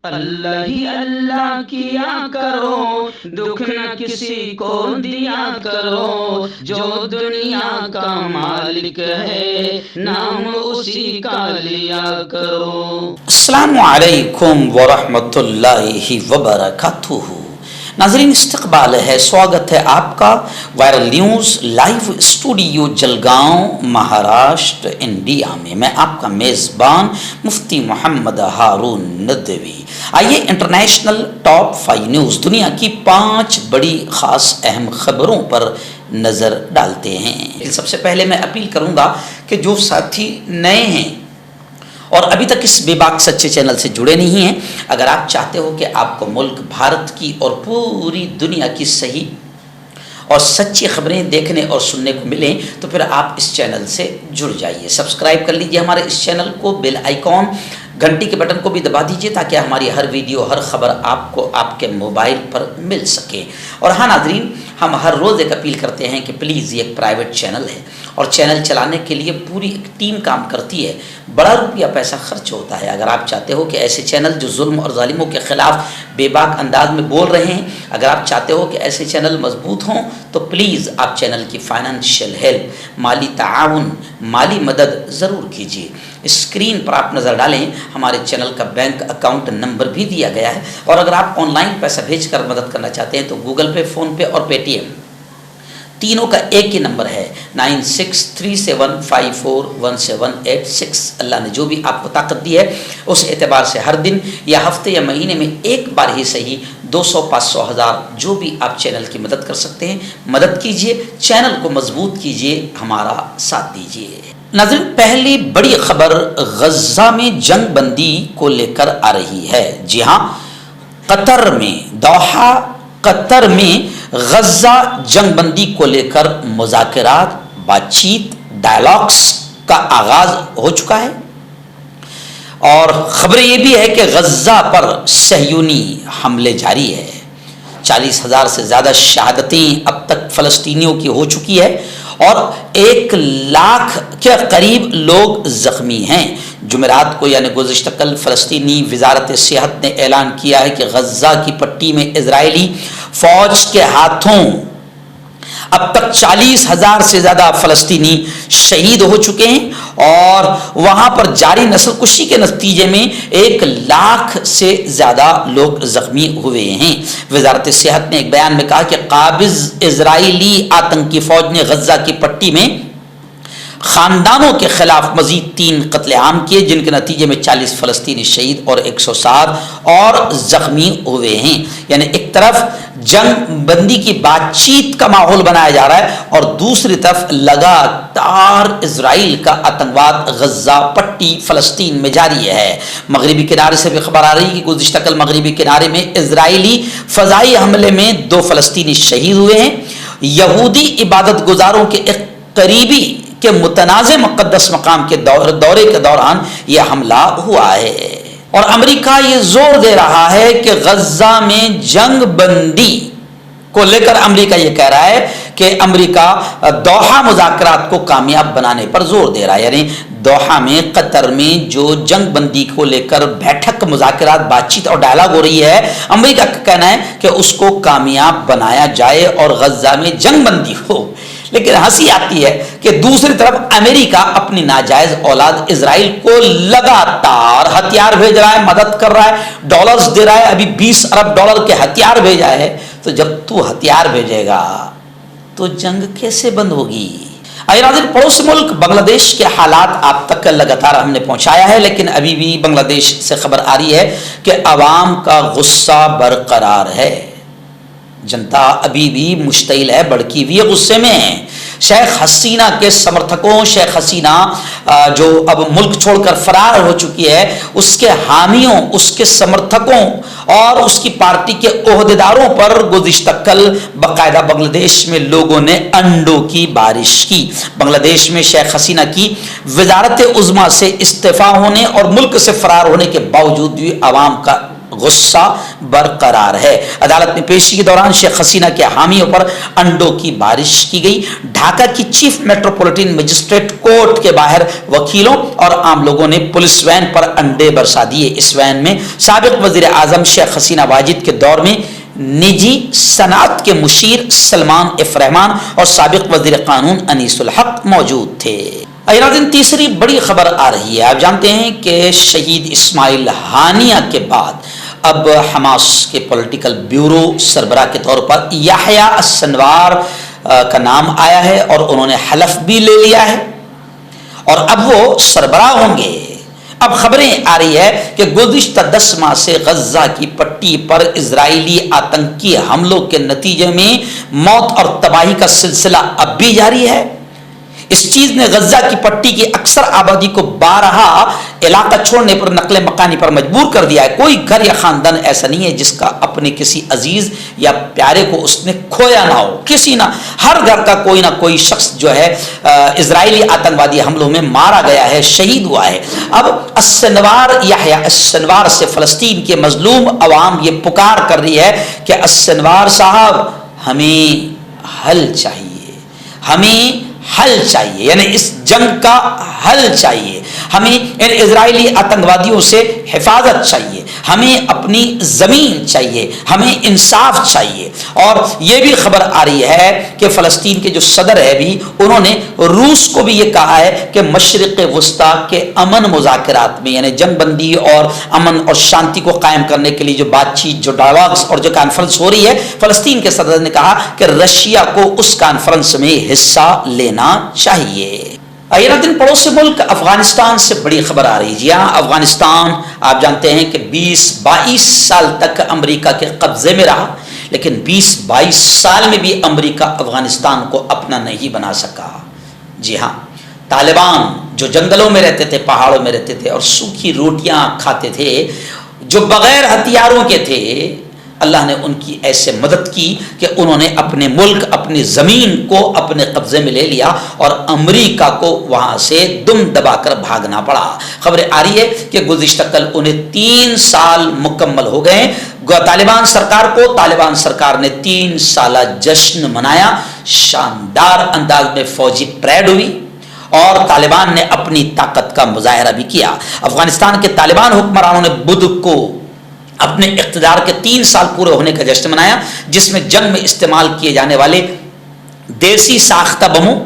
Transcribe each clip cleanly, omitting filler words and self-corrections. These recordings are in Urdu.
اللہ ہی اللہ کیا کرو، دکھ نہ کسی کو دیا کرو، جو دنیا کا مالک ہے نام اسی کا لیا کرو۔ السلام علیکم ورحمۃ اللہ وبرکاتہ۔ ناظرین استقبال ہے، سواگت ہے آپ کا viral news live studio Jalgaon Maharashtra India میں۔ میں آپ کا میزبان مفتی محمد ہارون ندوی۔ آئیے انٹرنیشنل ٹاپ 5 نیوز، دنیا کی 5 بڑی خاص اہم خبروں پر نظر ڈالتے ہیں۔ سب سے پہلے میں اپیل کروں گا کہ جو ساتھی نئے ہیں اور ابھی تک اس بے باک سچے چینل سے جڑے نہیں ہیں، اگر آپ چاہتے ہو کہ آپ کو ملک بھارت کی اور پوری دنیا کی صحیح اور سچی خبریں دیکھنے اور سننے کو ملیں تو پھر آپ اس چینل سے جڑ جائیے، سبسکرائب کر لیجئے ہمارے اس چینل کو، بیل آئیکن گھنٹی کے بٹن کو بھی دبا دیجئے تاکہ ہماری ہر ویڈیو ہر خبر آپ کو آپ کے موبائل پر مل سکے۔ اور ہاں ناظرین، ہم ہر روز ایک اپیل کرتے ہیں کہ پلیز یہ ایک پرائیویٹ چینل ہے اور چینل چلانے کے لیے پوری ایک ٹیم کام کرتی ہے، بڑا روپیہ پیسہ خرچ ہوتا ہے۔ اگر آپ چاہتے ہو کہ ایسے چینل جو ظلم اور ظالموں کے خلاف بے باک انداز میں بول رہے ہیں، اگر آپ چاہتے ہو کہ ایسے چینل مضبوط ہوں تو پلیز آپ چینل کی فائنینشیل ہیلپ، مالی تعاون، مالی مدد ضرور کیجیے۔ اسکرین پر آپ نظر ڈالیں، ہمارے چینل کا بینک اکاؤنٹ نمبر بھی دیا گیا ہے، اور اگر آپ آن لائن پیسہ بھیج کر مدد کرنا چاہتے ہیں تو گوگل پے، فون پے اور پے ٹی ایم تینوں کا ایک ہی نمبر ہے 9637541786۔ اللہ نے جو بھی آپ کو طاقت دی ہے اس اعتبار سے ہر دن یا ہفتے یا مہینے میں ایک بار ہی صحیح 200، 500، 1000 جو بھی آپ چینل کی مدد کر سکتے ہیں مدد کیجئے، چینل کو مضبوط کیجئے، ہمارا ساتھ دیجئے۔ ناظرین، پہلی بڑی خبر غزہ میں جنگ بندی کو لے کر آ رہی ہے۔ جی ہاں، قطر میں، دوحہ قطر میں غزہ جنگ بندی کو لے کر مذاکرات، بات چیت، ڈائلاگس کا آغاز ہو چکا ہے، اور خبر یہ بھی ہے کہ غزہ پر صہیونی حملے جاری ہے۔ 40,000 سے زیادہ شہادتیں اب تک فلسطینیوں کی ہو چکی ہے اور 1 لاکھ کے قریب لوگ زخمی ہیں۔ جمعرات کو یعنی گزشتہ کل فلسطینی وزارت صحت نے اعلان کیا ہے کہ غزہ کی پٹی میں اسرائیلی فوج کے ہاتھوں اب تک 40,000 سے زیادہ فلسطینی شہید ہو چکے ہیں، اور وہاں پر جاری نسل کشی کے نتیجے میں 1 لاکھ سے زیادہ لوگ زخمی ہوئے ہیں۔ وزارت صحت نے ایک بیان میں کہا کہ قابض اسرائیلی آتنکی فوج نے غزہ کی پٹی میں خاندانوں کے خلاف مزید 3 قتل عام کیے، جن کے نتیجے میں 40 فلسطینی شہید اور 107 اور زخمی ہوئے ہیں۔ یعنی ایک طرف جنگ بندی کی بات چیت کا ماحول بنایا جا رہا ہے، اور دوسری طرف لگاتار اسرائیل کا آتنکواد غزہ پٹی فلسطین میں جاری ہے۔ مغربی کنارے سے بھی خبر آ رہی ہے کہ گزشتہ کل مغربی کنارے میں اسرائیلی فضائی حملے میں 2 فلسطینی شہید ہوئے ہیں۔ یہودی عبادت گزاروں کے ایک قریبی کہ متنازع مقدس مقام کے دورے کے دوران یہ حملہ ہوا ہے، اور امریکہ یہ زور دے رہا ہے کہ غزہ میں جنگ بندی کو لے کر امریکہ یہ کہہ رہا ہے کہ امریکہ دوحہ مذاکرات کو کامیاب بنانے پر زور دے رہا ہے۔ یعنی دوحہ میں، قطر میں جو جنگ بندی کو لے کر بیٹھک، مذاکرات، بات چیت اور ڈائلاگ ہو رہی ہے، امریکہ کا کہنا ہے کہ اس کو کامیاب بنایا جائے اور غزہ میں جنگ بندی ہو۔ لیکن ہنسی آتی ہے کہ دوسری طرف امریکہ اپنی ناجائز اولاد اسرائیل کو لگاتار ہتھیار بھیج رہا ہے، مدد کر رہا ہے، ڈالرز دے رہا ہے۔ ابھی 20 ارب ڈالر کے ہتھیار بھیجا ہے، تو جب تو ہتھیار بھیجے گا تو جنگ کیسے بند ہوگی؟ ناظرین، پڑوس ملک بنگلہ دیش کے حالات آپ تک لگاتار ہم نے پہنچایا ہے، لیکن ابھی بھی بنگلہ دیش سے خبر آ رہی ہے کہ عوام کا غصہ برقرار ہے، جنتا ابھی بھی مشتعل ہے، بڑکی ہوئی غصے میں ہے۔ شیخ حسینہ کے سمرتھکوں، شیخ حسینہ جو اب ملک چھوڑ کر فرار ہو چکی ہے، اس کے حامیوں، اس کے سمرتھکوں اور اس کی پارٹی کے عہدیداروں پر گزشتہ کل باقاعدہ بنگلہ دیش میں لوگوں نے انڈوں کی بارش کی۔ بنگلہ دیش میں شیخ حسینہ کی وزارت عظمیٰ سے استعفیٰ ہونے اور ملک سے فرار ہونے کے باوجود بھی عوام کا غصہ برقرار ہے۔ عدالت میں پیشی کے دوران شیخ حسینہ کے حامیوں پر انڈوں کی بارش کی گئی۔ ڈھاکہ کی چیف میٹروپولیٹن مجسٹریٹ کورٹ کے باہر وکیلوں اور عام لوگوں نے پولیس وین پر انڈے برسا دیے۔ اس وین میں سابق وزیر اعظم شیخ حسینہ واجد کے دور میں نجی صنعت کے مشیر سلمان اف رحمان اور سابق وزیر قانون انیس الحق موجود تھے۔ ناظرین، تیسری بڑی خبر آ رہی ہے۔ آپ جانتے ہیں کہ شہید اسماعیل ہانیہ کے بعد اب حماس کے پولیٹیکل بیورو سربراہ کے طور پر یحییٰ السنوار کا نام آیا ہے اور انہوں نے حلف بھی لے لیا ہے اور اب وہ سربراہ ہوں گے۔ اب خبریں آ رہی ہے کہ گزشتہ 10 ماہ سے غزہ کی پٹی پر اسرائیلی آتنکی حملوں کے نتیجے میں موت اور تباہی کا سلسلہ اب بھی جاری ہے۔ اس چیز نے غزہ کی پٹی کی اکثر آبادی کو بارہا علاقہ چھوڑنے پر نقل مکانی پر مجبور کر دیا ہے۔ کوئی گھر یا خاندان ایسا نہیں ہے جس کا اپنے کسی عزیز یا پیارے کو اس نے کھویا نہ ہو۔ کسی نہ ہر گھر کا کوئی نہ کوئی شخص جو ہے اسرائیلی آتنکوادی حملوں میں مارا گیا ہے، شہید ہوا ہے۔ اب السنوار یحییٰ السنوار سے فلسطین کے مظلوم عوام یہ پکار کر رہی ہے کہ السنوار صاحب ہمیں حل چاہیے، ہمیں حل چاہیے، یعنی اس جنگ کا حل چاہیے، ہمیں ان اسرائیلی آتنکوادیوں سے حفاظت چاہیے، ہمیں اپنی زمین چاہیے، ہمیں انصاف چاہیے۔ اور یہ بھی خبر آ رہی ہے کہ فلسطین کے جو صدر ہے بھی انہوں نے روس کو بھی یہ کہا ہے کہ مشرق وسطیٰ کے امن مذاکرات میں، یعنی جنگ بندی اور امن اور شانتی کو قائم کرنے کے لیے جو بات چیت، جو ڈائیلاگس اور جو کانفرنس ہو رہی ہے، فلسطین کے صدر نے کہا کہ رشیا کو اس کانفرنس میں حصہ لینا چاہیے۔ دن پڑوسی ملک افغانستان سے بڑی خبر آ رہی ہے۔ جی ہاں، افغانستان آپ جانتے ہیں کہ 20-22 سال تک امریکہ کے قبضے میں رہا، لیکن 20-22 سال میں بھی امریکہ افغانستان کو اپنا نہیں بنا سکا۔ جی ہاں، طالبان جو جنگلوں میں رہتے تھے، پہاڑوں میں رہتے تھے اور سوکھی روٹیاں کھاتے تھے، جو بغیر ہتھیاروں کے تھے، اللہ نے ان کی ایسے مدد کی کہ انہوں نے اپنے ملک، اپنی زمین کو اپنے قبضے میں لے لیا اور امریکہ کو وہاں سے دم دبا کر بھاگنا پڑا۔ خبریں آ رہی ہے کہ گزشتہ کل انہیں 3 سال مکمل ہو گئے طالبان سرکار نے 3 سالہ جشن منایا، شاندار انداز میں فوجی پریڈ ہوئی اور طالبان نے اپنی طاقت کا مظاہرہ بھی کیا۔ افغانستان کے طالبان حکمرانوں نے بدھ کو اپنے اقتدار کے 3 سال پورے ہونے کا جشن منایا، جس میں جنگ میں استعمال کیے جانے والے دیسی ساختہ بموں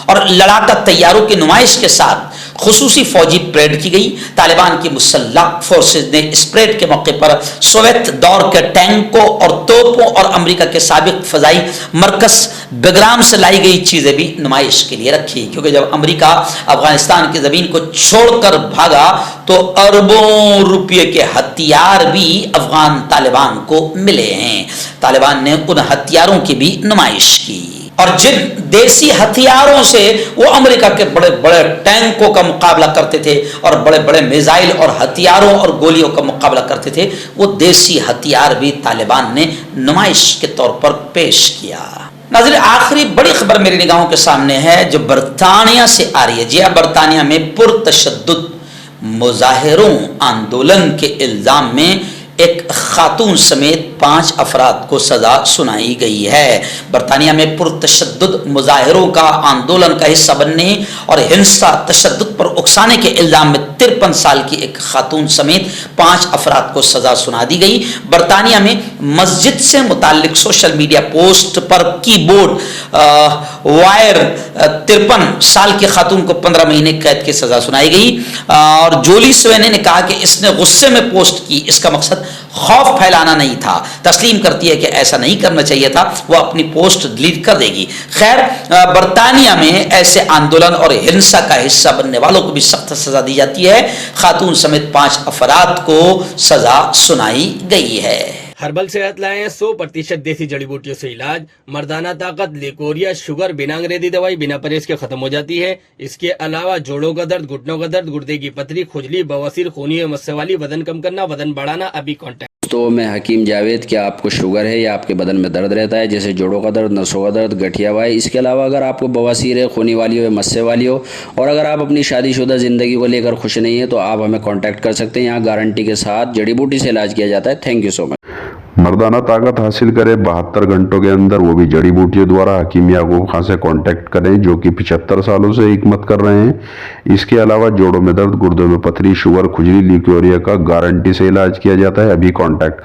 اور لڑاکا طیاروں کی نمائش کے ساتھ خصوصی فوجی پریڈ کی گئی۔ طالبان کی مسلح فورسز نے اس پریڈ کے موقع پر سوویت دور کے ٹینکوں اور توپوں اور امریکہ کے سابق فضائی مرکز بیگرام سے لائی گئی چیزیں بھی نمائش کے لیے رکھی، کیونکہ جب امریکہ افغانستان کی زمین کو چھوڑ کر بھاگا تو اربوں روپے کے ہتھیار بھی افغان طالبان کو ملے ہیں۔ طالبان نے ان ہتھیاروں کی بھی نمائش کی اور جن دیسی ہتھیاروں سے وہ امریکہ کے بڑے بڑے ٹینکوں کا مقابلہ کرتے تھے اور بڑے بڑے میزائل اور ہتھیاروں اور گولیوں کا مقابلہ کرتے تھے، وہ دیسی ہتھیار بھی طالبان نے نمائش کے طور پر پیش کیا۔ ناظرین، آخری بڑی خبر میری نگاہوں کے سامنے ہے جو برطانیہ سے آ رہی ہے۔ جی ہاں، برطانیہ میں پرتشدد مظاہروں آندولن کے الزام میں ایک خاتون سمیت 5 افراد کو سزا سنائی گئی ہے۔ برطانیہ میں پرتشدد مظاہروں کا آندولن کا حصہ بننے اور ہنسا تشدد پر اکسانے کے الزام میں 53 سال کی ایک خاتون سمیت 5 افراد کو سزا سنا دی گئی۔ برطانیہ میں مسجد سے متعلق سوشل میڈیا پوسٹ پر کی بورڈ وائر 53 سال کی خاتون کو 15 مہینے قید کی سزا سنائی گئی اور جولی سوینے نے کہا کہ اس نے غصے میں پوسٹ کی، اس کا مقصد خوف پھیلانا نہیں تھا۔ تسلیم کرتی ہے کہ ایسا نہیں کرنا چاہیے تھا، وہ اپنی پوسٹ ڈیلیٹ کر دے گی۔ خیر، برطانیہ میں ایسے آندولن اور ہنسا کا حصہ بننے والوں کو بھی سخت سزا دی جاتی ہے۔ خاتون سمیت 5 افراد کو سزا سنائی گئی ہے۔ ہربل صحت لائے ہیں 100% دیسی جڑی بوٹیوں سے علاج، مردانہ طاقت، لیکوریا، شوگر، بنا انگریزی دوائی بنا پرہیز کے ختم ہو جاتی ہے۔ اس کے علاوہ جوڑوں کا درد، گھٹنوں کا درد، گردے کی پتھری، کھجلی، بواسیر، خونی مسے والی، وزن کم کرنا، وزن بڑھانا، ابھی کانٹیکٹ دوستوں، میں حکیم جاوید. کیا آپ کو شوگر ہے یا آپ کے بدن میں درد رہتا ہے، جیسے جوڑوں کا درد، نسوں کا درد، گٹھیا وائے؟ اس کے علاوہ اگر آپ کو بواسیر ہے، خونی والی ہو یا مسے والی ہو، اور اگر آپ اپنی شادی شدہ زندگی کو لے کر خوش نہیں ہیں تو آپ ہمیں کانٹیکٹ کر سکتے ہیں. یہاں گارنٹی کے ساتھ جڑی بوٹی سے علاج کیا جاتا ہے. تھینک یو سو مچ. مردانہ طاقت حاصل کرے 72 گھنٹوں کے اندر، وہ بھی جڑی بوٹیوں دوارا. حکیم یعقوب خان سے کانٹیکٹ کریں جو کہ 75 سالوں سے حکمت کر رہے ہیں. اس کے علاوہ جوڑوں میں درد، گردوں میں پتھری، شوگر، کھجلی، لیکوریا کا گارنٹی سے علاج کیا جاتا ہے. ابھی کانٹیکٹ